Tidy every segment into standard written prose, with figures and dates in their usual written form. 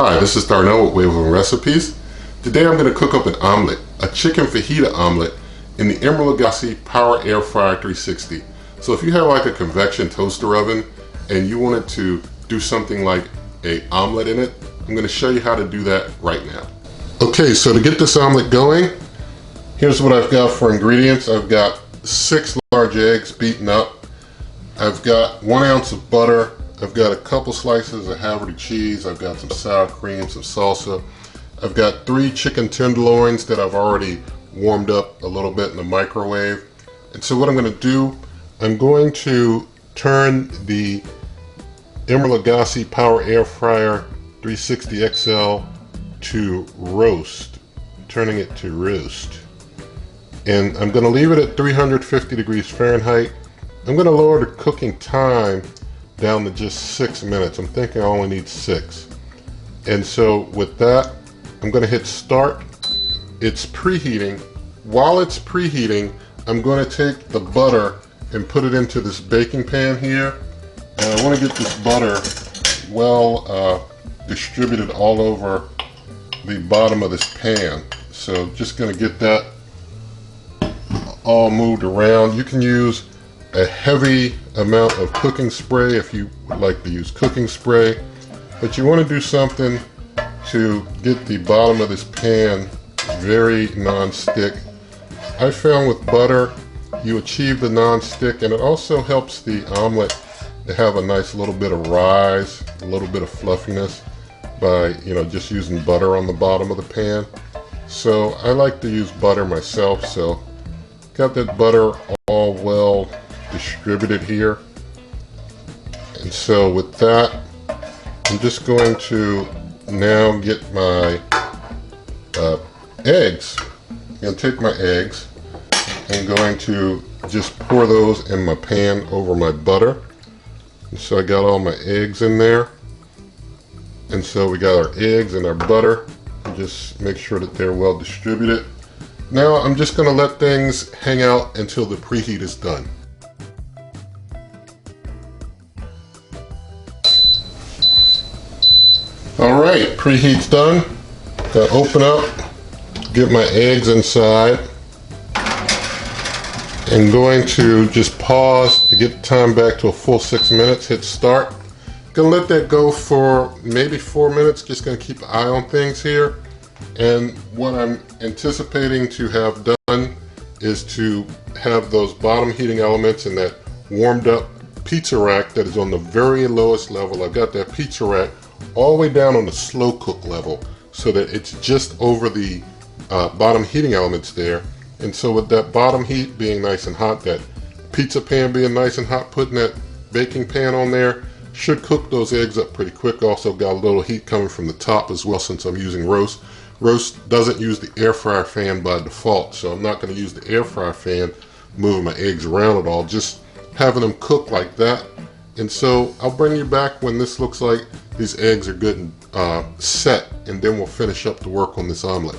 Hi, this is Darnell with Wave of Recipes. Today I'm going to cook up an omelet, a chicken fajita omelet in the Emeril Lagasse Power Air Fryer 360. So if you have like a convection toaster oven and you wanted to do something like an omelet in it, I'm going to show you how to do that right now. Okay, so to get this omelet going, here's what I've got for ingredients. I've got 6 large eggs beaten up. I've got 1 ounce of butter. I've got a couple slices of Havarti cheese. I've got some sour cream, some salsa. I've got 3 chicken tenderloins that I've already warmed up a little bit in the microwave. And so what I'm going to do, I'm going to turn the Emeril Lagasse Power Air Fryer 360 XL to roast, turning it to roast. And I'm going to leave it at 350 degrees Fahrenheit. I'm going to lower the cooking time down to just 6 minutes. I'm thinking I only need 6. And so with that, I'm going to hit start. It's preheating. While it's preheating, I'm going to take the butter and put it into this baking pan here. And I want to get this butter well distributed all over the bottom of this pan. So just going to get that all moved around. You can use a heavy amount of cooking spray if you would like to use cooking spray, but you want to do something to get the bottom of this pan very non-stick. I found with butter you achieve the non-stick, and it also helps the omelet to have a nice little bit of rise, a little bit of fluffiness by just using butter on the bottom of the pan. So I like to use butter myself, so got that butter all well distributed here. And so with that, I'm just going to now get my eggs. I'm going to take my eggs and going to just pour those in my pan over my butter. And so I got all my eggs in there. And so we got our eggs and our butter. And just make sure that they're well distributed. Now I'm just going to let things hang out until the preheat is done. Alright, preheat's done. Gotta open up, get my eggs inside. I'm going to just pause to get the time back to a full 6 minutes, hit start. Gonna let that go for maybe 4 minutes, just gonna keep an eye on things here. And what I'm anticipating to have done is to have those bottom heating elements in that warmed up pizza rack that is on the very lowest level. I've got that pizza rack all the way down on the slow cook level so that it's just over the bottom heating elements there. And so with that bottom heat being nice and hot, that pizza pan being nice and hot, putting that baking pan on there should cook those eggs up pretty quick. Also got a little heat coming from the top as well, since I'm using roast. Roast doesn't use the air fryer fan by default, so I'm not going to use the air fryer fan moving my eggs around at all, just having them cook like that. And so I'll bring you back when this looks like these eggs are good and set, and then we'll finish up the work on this omelet.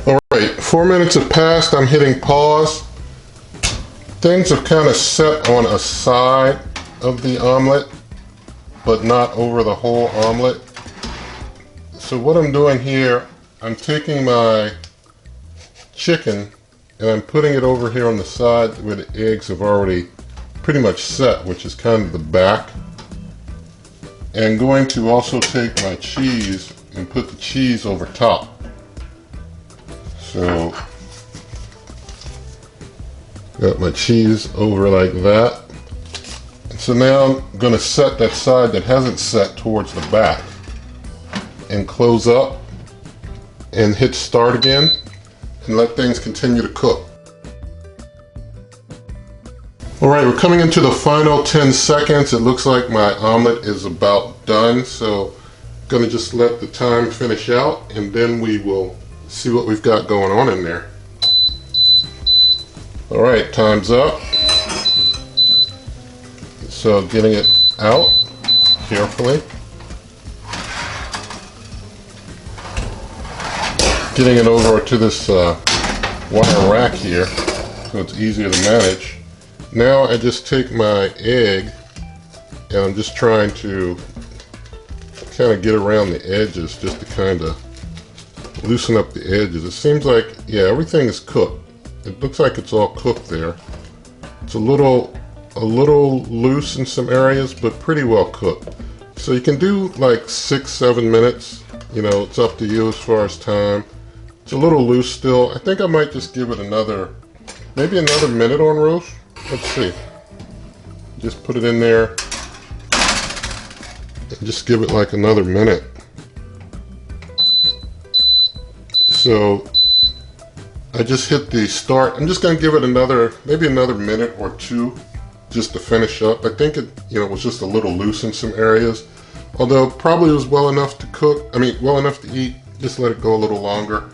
Alright, 4 minutes have passed. I'm hitting pause. Things have kind of set on a side of the omelet, but not over the whole omelet. So what I'm doing here, I'm taking my chicken and I'm putting it over here on the side where the eggs have already pretty much set, which is kind of the back. And going to also take my cheese and put the cheese over top. So got my cheese over like that. And so now I'm going to set that side that hasn't set towards the back and close up and hit start again and let things continue to cook. Alright, we're coming into the final 10 seconds. It looks like my omelet is about done, so I'm going to just let the time finish out and then we will see what we've got going on in there. Alright, time's up. So getting it out carefully. Getting it over to this wire rack here so it's easier to manage. Now I just take my egg and I'm just trying to kind of get around the edges just to kind of loosen up the edges. It seems like, yeah, everything is cooked. It looks like it's all cooked there. It's a little loose in some areas, but pretty well cooked. So you can do like 6-7 minutes. You know, it's up to you as far as time. It's a little loose still. I think I might just give it maybe another minute on roast. Let's see. Just put it in there and just give it like another minute. So I just hit the start. I'm just gonna give it maybe another minute or two just to finish up. I think it, was just a little loose in some areas. Although probably was well enough to cook, well enough to eat, just let it go a little longer.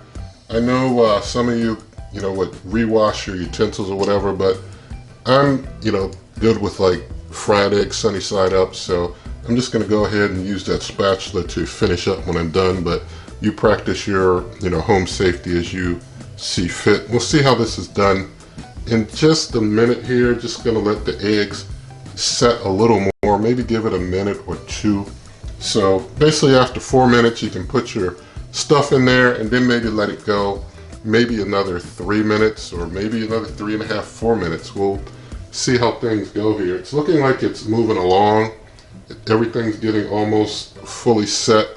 I know some of you, would rewash your utensils or whatever, but I'm, good with like fried eggs sunny side up, so I'm just gonna go ahead and use that spatula to finish up when I'm done, but you practice your, home safety as you see fit. We'll see how this is done in just a minute here. Just gonna let the eggs set a little more, maybe give it a minute or two. So basically after 4 minutes, you can put your stuff in there and then maybe let it go maybe another 3 minutes or maybe another 3.5, 4 minutes. We'll see how things go here. It's looking like it's moving along. Everything's getting almost fully set.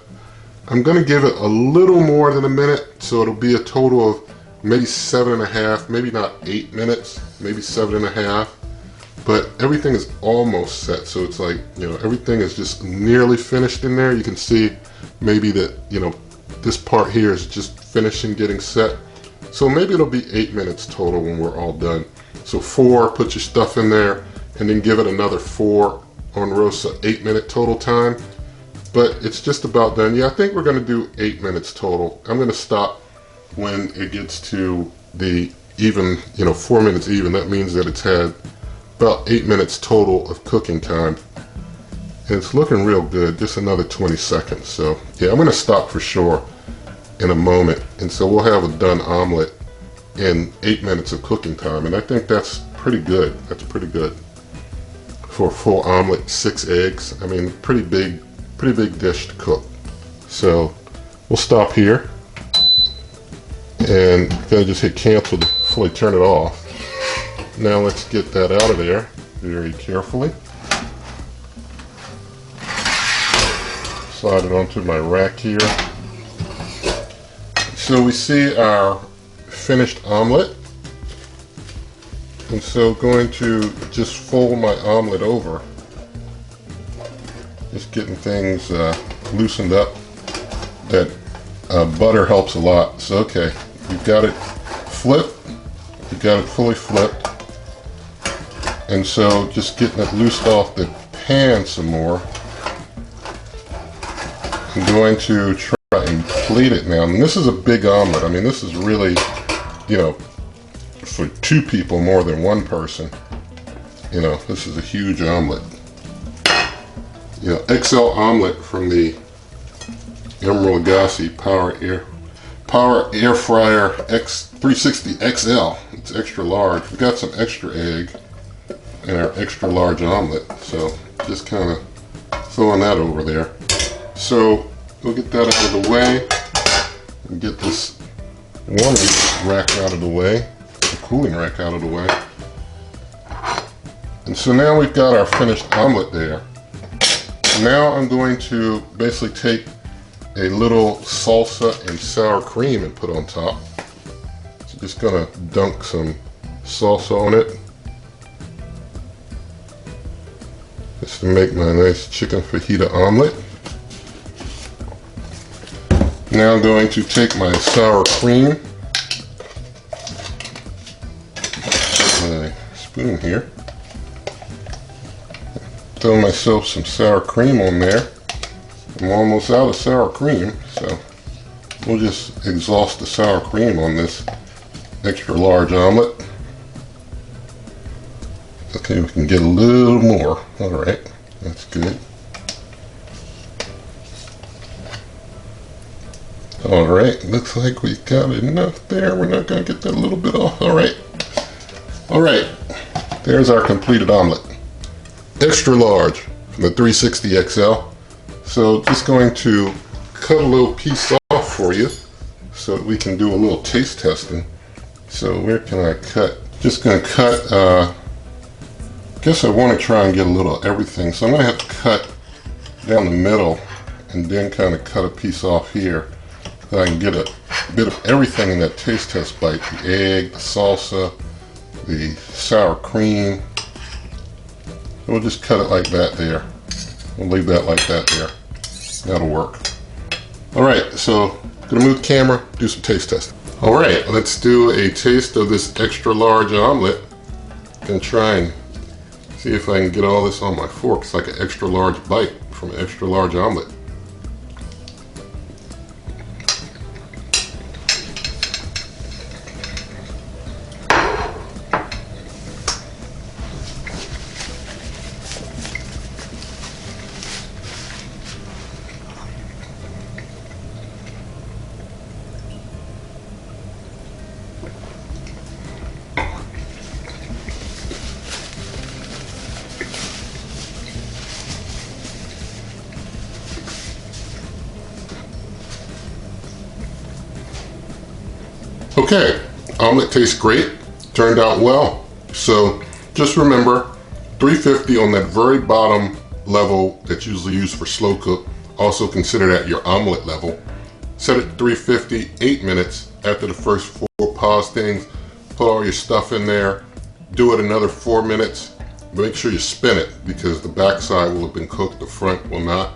I'm gonna give it a little more than a minute, so it'll be a total of maybe 7.5, maybe not 8 minutes, maybe 7.5. But everything is almost set, so it's like, everything is just nearly finished in there. You can see maybe that, this part here is just finishing getting set. So maybe it'll be 8 minutes total when we're all done. So 4, put your stuff in there, and then give it another 4 on roast, so 8 minute total time. But it's just about done. Yeah, I think we're gonna do 8 minutes total. I'm gonna stop when it gets to the even, 4 minutes even. That means that it's had about 8 minutes total of cooking time. And it's looking real good, just another 20 seconds. So yeah, I'm gonna stop for sure in a moment. And so we'll have a done omelet in 8 minutes of cooking time. And I think that's pretty good. That's pretty good for a full omelet, 6 eggs. Pretty big dish to cook. So we'll stop here and gonna just hit cancel to fully turn it off. Now let's get that out of there very carefully. Slide it onto my rack here. So we see our finished omelet. And so going to just fold my omelet over. Just getting things loosened up. That butter helps a lot. So okay, you've got it flipped. You've got it fully flipped. And so just getting it loosed off the pan some more. I'm going to try and plate it now. And this is a big omelet. This is really, for 2 people more than 1 person. This is a huge omelet. XL omelet from the Emeril Lagasse Power Air Fryer X360 XL. It's extra large. We've got some extra egg in our extra large omelet, so just kind of throwing that over there. So we'll get that out of the way and get this warming rack out of the way, the cooling rack out of the way. And so now we've got our finished omelet there. Now I'm going to basically take a little salsa and sour cream and put on top. So just gonna dunk some salsa on it. Just to make my nice chicken fajita omelet. Now I'm going to take my sour cream. My spoon here. Throw myself some sour cream on there. I'm almost out of sour cream, so we'll just exhaust the sour cream on this extra large omelet. Okay, we can get a little more. All right, that's good. All right, looks like we got enough there. We're not gonna get that little bit off. All right, there's our completed omelet. Extra large. the 360 XL. So just going to cut a little piece off for you so that we can do a little taste testing. So where can I cut? Just going to cut, I guess I want to try and get a little of everything. So I'm going to have to cut down the middle and then kind of cut a piece off here so I can get a bit of everything in that taste test bite. The egg, the salsa, the sour cream. We'll just cut it like that there. We'll leave that like that there. That'll work. Alright, so I'm gonna move the camera, do some taste testing. Alright, let's do a taste of this extra large omelet. Gonna try and see if I can get all this on my fork. It's like an extra large bite from an extra large omelet. Okay, omelet tastes great, turned out well. So just remember, 350 on that very bottom level that's usually used for slow cook. Also consider that your omelet level. Set it to 350, 8 minutes. After the first 4, pause things, put all your stuff in there, do it another 4 minutes. Make sure you spin it because the back side will have been cooked, the front will not.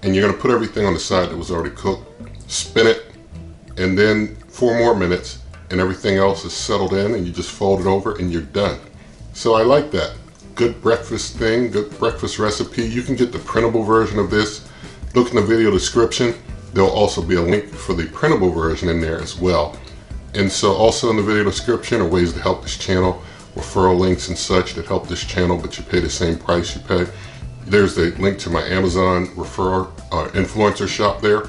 And you're gonna put everything on the side that was already cooked, spin it, and then 4 more minutes and everything else is settled in and you just fold it over and you're done. So I like that. Good breakfast thing, good breakfast recipe. You can get the printable version of this. Look in the video description. There'll also be a link for the printable version in there as well. And so also in the video description are ways to help this channel, referral links and such that help this channel, but you pay the same price you pay. There's a link to my Amazon referral influencer shop there.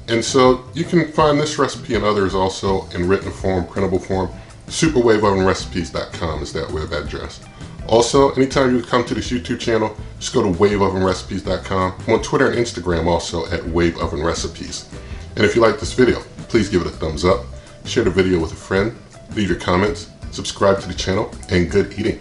And so you can find this recipe and others also in written form, printable form. Superwaveovenrecipes.com is that web address. Also, anytime you come to this YouTube channel, just go to waveovenrecipes.com. I'm on Twitter and Instagram also at waveovenrecipes. And if you like this video, please give it a thumbs up, share the video with a friend, leave your comments, subscribe to the channel, and good eating.